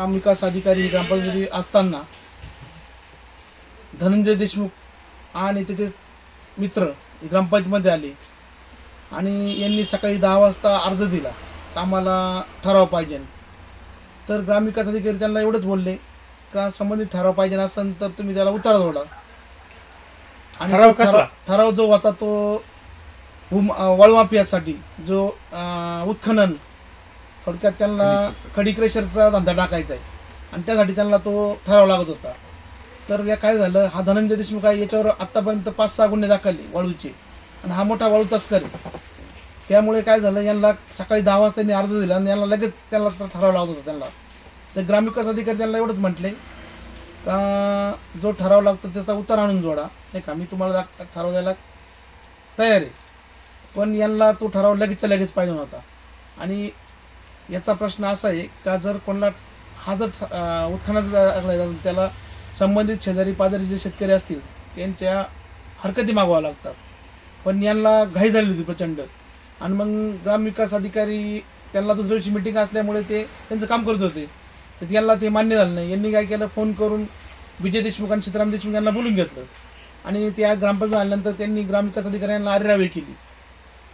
ग्रामविकास अधिकारी ग्रामपंचायती असताना धनंजय देशमुख आणि त्याचे मित्र ग्रामपंचायतीमध्ये आले आणि यांनी सकाळी 10 वाजता अर्ज दिला तर आम्हाला ठराव पाहिजे. तर ग्रामविकास अधिकारी त्यांना एवढंच बोलले का संबंधित ठराव पाहिजे असेल तर तुम्ही त्याला उतारा जोडा. आणि ठराव जो होता तो वाळूमाफियासाठी जो उत्खनन थोडक्यात त्यांना खडी क्रेशरचा धंदा टाकायचा आहे आणि त्यासाठी त्यांना तो ठराव लागत होता. तर या काय झालं, हा धनंजय देशमुख आहे, याच्यावर आतापर्यंत 5-6 गुन्हे दाखवले वाळूचे आणि हा मोठा वाळू तस्कर आहे. त्यामुळे काय झालं, यांना सकाळी 10 वाजता त्यांनी अर्ज दिला आणि यांना लगेच त्याला ठराव लागत होता त्यांना. तर ग्रामविकास अधिकारी त्यांना एवढंच म्हटले का जो ठराव लागतो त्याचा उत्तर आणून जोडा, नाही का, मी तुम्हाला ठराव द्यायला तयार आहे. पण यांना तो ठराव लगेचच्या लगेच पाहिजे होता. आणि याचा प्रश्न असा आहे का जर कोणाला हा जर उत्खनाचा त्याला संबंधित शेजारी पाजारी जे शेतकरी असतील त्यांच्या हरकती मागवाव्या लागतात. पण यांना घाई झाली होती प्रचंड आणि मग ग्रामविकास अधिकारी त्यांना दुसऱ्या दिवशी मिटिंग असल्यामुळे ते त्यांचं काम करत होते. तर यांना ते मान्य झालं नाही. यांनी काय केलं, फोन करून विजय देशमुख आणि सीताराम देशमुख यांना बोलून घेतलं आणि त्या ग्रामपंचायत आल्यानंतर त्यांनी ग्रामविकास अधिकाऱ्यांना आरेरावी केली.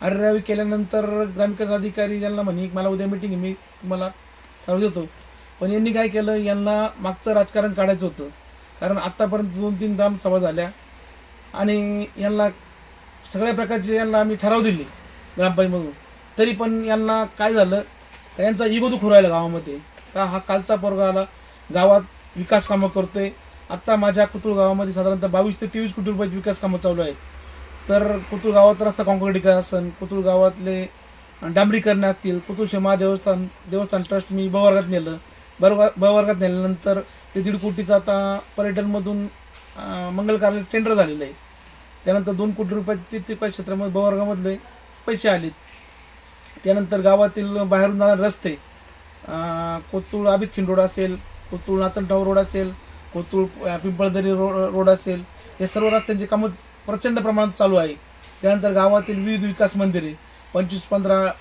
आरेरावी केल्यानंतर ग्रामविकास अधिकारी यांना म्हणे मला उद्या मिटिंग आहे, मी तुम्हाला ठरवू देतो. पण यांनी काय केलं, यांना मागचं राजकारण काढायचं होतं. कारण आत्तापर्यंत 2-3 ग्रामसभा झाल्या आणि यांना सगळ्या प्रकारचे यांना आम्ही ठराव दिले ग्रामपंचायतमधून. तरी पण यांना काय झालं, यांचा इगो दुखू राहिला गावामध्ये का हा कालचा पोरगा आला गावात विकास कामं करतोय. आत्ता माझ्या कुतुळ गावामध्ये साधारणतः 22 ते 23 कोटी रुपयाची विकास कामं चालू आहेत. तर कुतुळ गावात रस्ता काँक्रिटीकरण असेल, कुतुळ गावातले डांबरीकरण असतील, कुतुळ देवस्थान ट्रस्ट मी ब वर्गात नेलं. ब वर्गात नेल्यानंतर ते 1.5 कोटीचं आता पर्यटनमधून मंगल कार्यालय टेंडर झालेलं आहे. त्यानंतर 2 कोटी रुपये ते क्षेत्रामध्ये ब वर्गामधले पैसे आलेत. त्यानंतर गावातील बाहेरून जाणारे रस्ते, कोतुळ आबिदखिंड रोड असेल, कोतुळ नातनटाव रोड असेल, कोतुळ पिंपळदरी रोड असेल, हे सर्व रस्त्यांची कामं प्रचंड प्रमाणात चालू आहे. त्यानंतर गावातील विविध विकास मंदिरे 25-15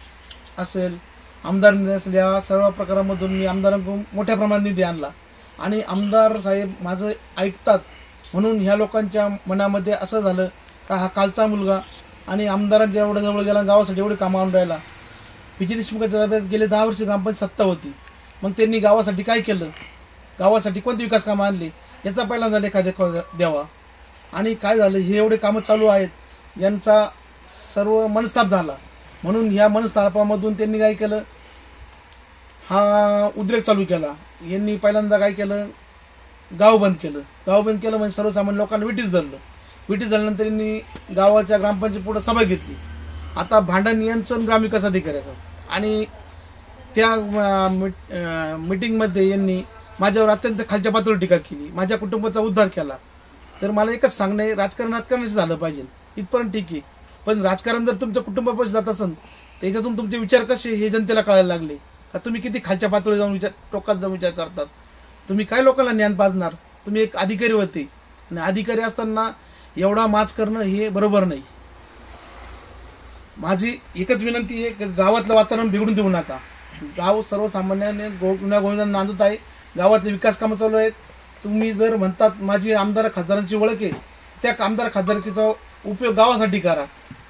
असेल, आमदार निधी असेल, या सर्व प्रकारामधून मी आमदारांकडून मोठ्या प्रमाणात निधी आणला. आणि आमदार साहेब माझं ऐकतात म्हणून ह्या लोकांच्या मनामध्ये असं झालं का हा कालचा मुलगा आणि आमदारांच्या एवढ्या जवळ गेला, गावासाठी एवढे कामं आणून राहिला. विजय देशमुखांच्या ताब्यात गेले 10 वर्ष ग्रामपंचायत सत्ता होती, मग त्यांनी गावासाठी काय केलं, गावासाठी कोणती विकास कामं आणली याचा पहिल्यांदा लेखा द्यावा. आणि काय झालं, हे एवढे कामं चालू आहेत, यांचा सर्व मनस्ताप झाला. म्हणून ह्या मनस्तापामधून त्यांनी काय केलं, हा उद्रेक चालू केला. यांनी पहिल्यांदा काय केलं, गाव बंद केलं म्हणजे सर्वसामान्य लोकांना विटीस धरलं. विटीस झाल्यानंतर यांनी गावाच्या ग्रामपंचायत पुढे सभा घेतली. आता भांडण यांचं ग्रामविकास अधिकाऱ्याचं. आणि त्या मीटिंगमध्ये यांनी माझ्यावर अत्यंत खालच्या पातळीवर टीका केली, माझ्या कुटुंबाचा उद्धार केला. तर मला एकच सांगणं आहे, राजकारणाचं झालं पाहिजे इथपर्यंत ठीक आहे, पण राजकारण जर तुमच्या कुटुंबापाशी जात असेल त्याच्यातून तुमचे विचार कसे हे जनतेला कळायला लागले का तुम्ही किती खालच्या पातळीवर जाऊन टोकात जाऊन विचार करतात. तुम्ही काय लोकांना ज्ञान पाजणार. तुम्ही एक अधिकारी होते आणि अधिकारी असताना एवढा माज करणं हे बरोबर नाही. माझी एकच विनंती आहे की गावातलं वातावरण बिघडून देऊ नका. गाव सर्वसामान्याने गोविंदांना नांदत आहे, गावातले विकास कामं चालू आहेत. तुम्ही जर म्हणतात माझी आमदार खासदारांची ओळख आहे, त्या आमदार खासदारकीचा उपयोग गावासाठी करा.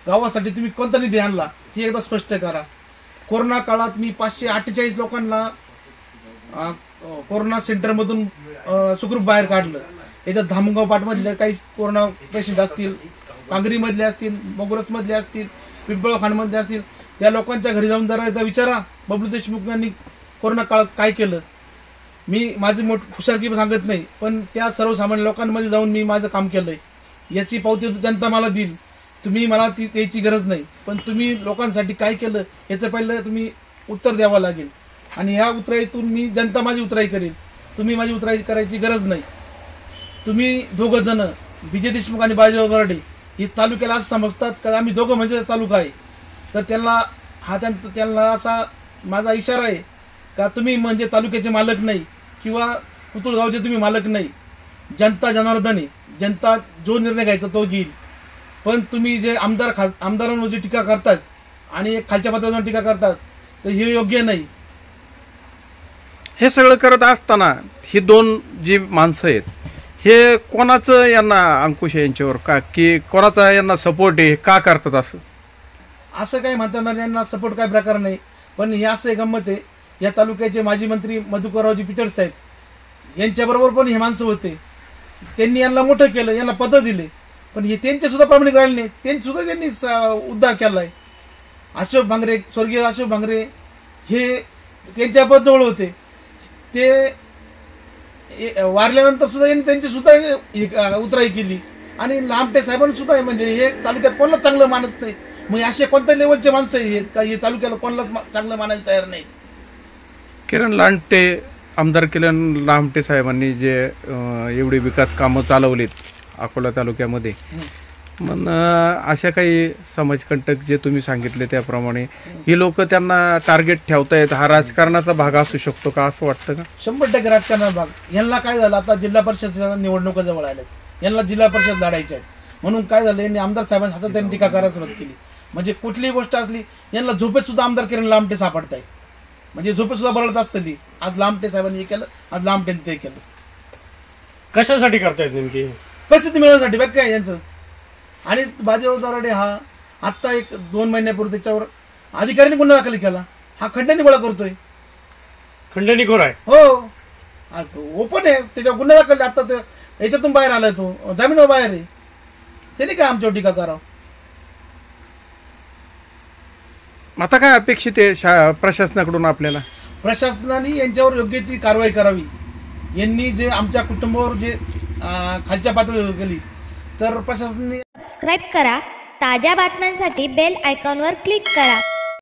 गावासाठी तुम्ही कोणता निधी आणला हे एकदा स्पष्ट करा. कोरोना काळात मी 548 लोकांना कोरोना सेंटरमधून सुखरूप बाहेर काढलं. याच्यात धामणगाव पाटमधले काही कोरोना पेशंट असतील, पांगरीमधले असतील, मोगरसमधले असतील, पिंपळखांडमधले असतील, त्या लोकांच्या घरी जाऊन जरा एकदा विचारा बबलू देशमुख यांनी कोरोना काळात काय केलं. मी माझी हुशारकी सांगत नाही, पण त्या सर्वसामान्य लोकांमध्ये जाऊन मी माझं काम केलंय. याची पावती जनता मला देईल. तुम्ही मला ती द्यायची गरज नाही, पण तुम्ही लोकांसाठी काय केलं याचं पहिलं तुम्ही उत्तर द्यावं लागेल. आणि ह्या उतराईतून मी जनता माझी उतराई करेल, तुम्ही माझी उतराई करायची गरज नाही. तुम्ही दोघं जण विजय देशमुख आणि बाजीराव गराडे हे तालुक्याला असं समजतात का आम्ही दोघं म्हणजे तालुका आहे. तर त्यांना असा माझा इशारा आहे का तुम्ही म्हणजे तालुक्याचे मालक नाही किंवा कुतुळगावचे तुम्ही मालक नाही. जनता जनार्दन आहे, जनता जो निर्णय घ्यायचा तो घेईल. पण तुम्ही जे आमदारांवर जी टीका करतात आणि खालच्या पातळीवर टीका करतात तर हे योग्य नाही. हे सगळं करत असताना ही दोन जी माणसं आहेत हे कोणाचं यांना अंकुश आहे यांच्यावर का की कोणाचा यांना सपोर्ट आहे का करतात असं काही म्हणता यांना सपोर्ट काय प्रकार नाही, पण हे असं गंमत आहे. या तालुक्याचे माजी मंत्री मधुकररावजी पिचड साहेब यांच्याबरोबर पण हे माणसं होते. त्यांनी यांना मोठं केलं, यांना पद दिले, पण हे त्यांचे सुद्धा प्रामाणिक राहिले नाही. त्यांनी सुद्धा त्यांनी उद्धार केलाय. अशोक भांगरे, स्वर्गीय अशोक भांगरे हे त्यांच्या जवळ होते. ते वारल्यानंतर सुद्धा यांनी त्यांची सुद्धा उतराई केली. आणि लामटे साहेबांनी सुद्धा म्हणजे हे तालुक्यात कोणाला चांगलं मानत नाही. मग असे कोणत्या लेवलचे माणसं आहेत का हे तालुक्याला कोणाला चांगलं मानायला तयार नाहीत. किरण लांटे, आमदार किरण लामटे साहेबांनी जे एवढी विकास कामं चालवलीत अकोला तालुक्यामध्ये, मग अशा काही समाजकंटक जे तुम्ही सांगितले त्याप्रमाणे ही लोक त्यांना टार्गेट ठेवतायत, हा राजकारणाचा भाग असू शकतो का असं वाटतं का? 100% राजकारणाचा भाग. यांना काय झालं, आता जिल्हा परिषद निवडणुका जवळ आल्यात, यांना जिल्हा परिषद लढायच्या आहेत. म्हणून काय झालं, यांनी आमदार साहेबांच्या हातात त्यांनी टीका करायला सुरुवात केली. म्हणजे कुठलीही गोष्ट असली यांना झोपेत सुद्धा आमदार किरण लामटे सापडताय. म्हणजे झोपेत सुद्धा बरळत असतली. आज लामटे साहेबांनी हे केलं, आज लामटेने ते केलं. कशासाठी करतायत नेमकी? प्रसिद्धी मिळवण्यासाठी बघ काय यांचं. आणि बाजीराव दराडे हा आत्ता 1-2 महिन्यापूर्वी त्याच्यावर अधिकाऱ्यांनी गुन्हा दाखल केला. हा खंडणी गोळा करतोय, खंडणीखोर आहे. हो, ओपन आहे, त्याच्यावर गुन्हा दाखल. आता याच्यातून बाहेर आलाय, तो जामीनवर बाहेर आहे. त्याने काय आमच्यावर टीका करावं? आता काय अपेक्षित आहे प्रशासनाकडून आपल्याला? प्रशासनाने यांच्यावर योग्य ती कारवाई करावी. यांनी जे आमच्या कुटुंबावर जे खालच्या पातळीवर केली, तर प्रशासनाने सबस्क्राईब करा. ताज्या बातम्यांसाठी बेल आयकॉनवर क्लिक करा.